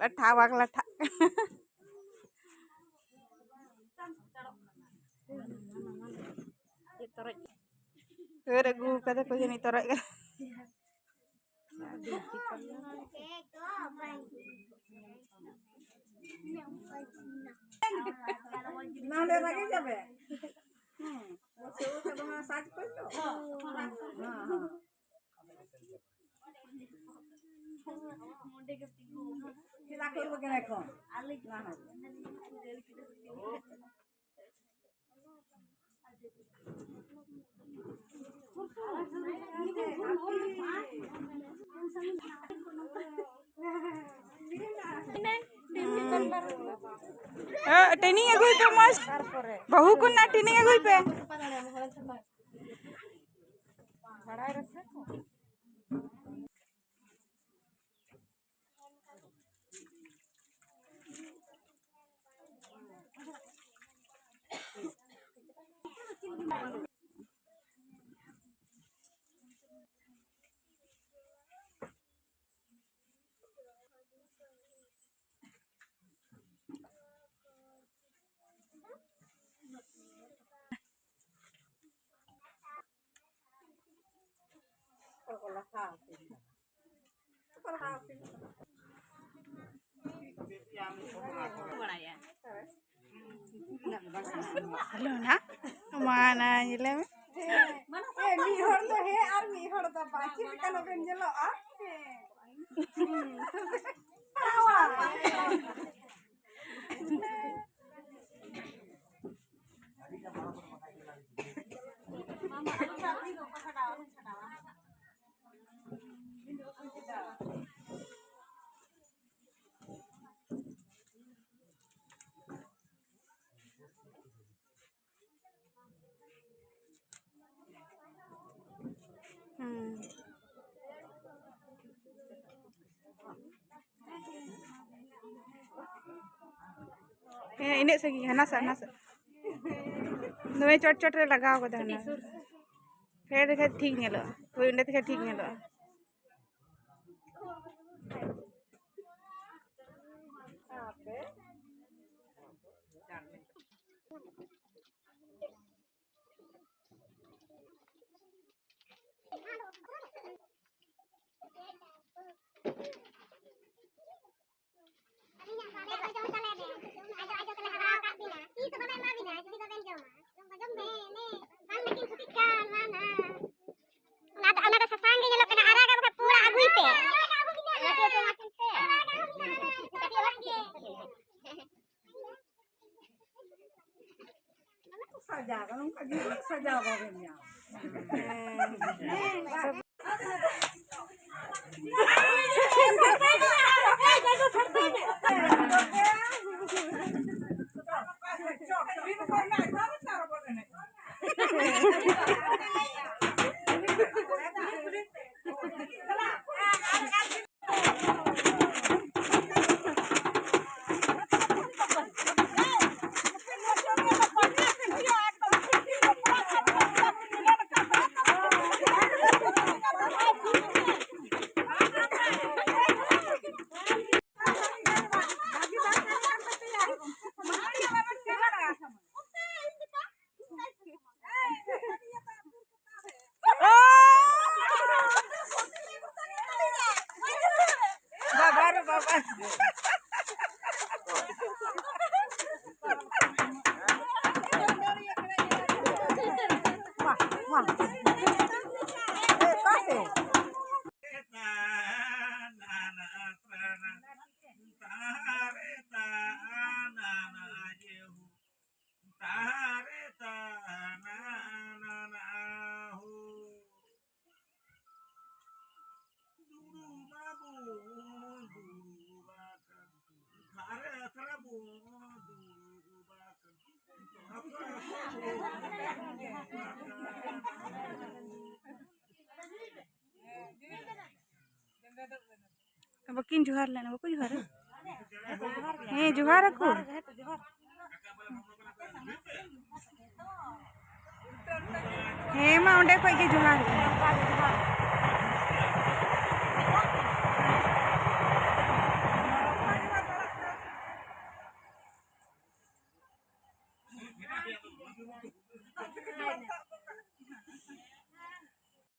लठा वाक लठा गु कदे को जनी तोरा नाले लगे जाबे सेउ के बना साज करलो हां हां मुंडे के पिगो किला करबो के रखो आले ना ट्रेनिंग अगुई पे मस्त बहु को ना ट्रेनिंग अगुई पे हेलो ना माना जिले में मी हर तो है और मी हर तो बाची का नो बेन जलो आ इने सगी हना सा नवे चोट चोट रे लगाव कदा ना फेर देखे ठीक नेलो कोई उंडे देखे ठीक नेलो सजा उनका सजा बाबेनिया बकिन जुहार लेना बको जुहार हे जुहार को हे मा ओंडे कोई के जुहार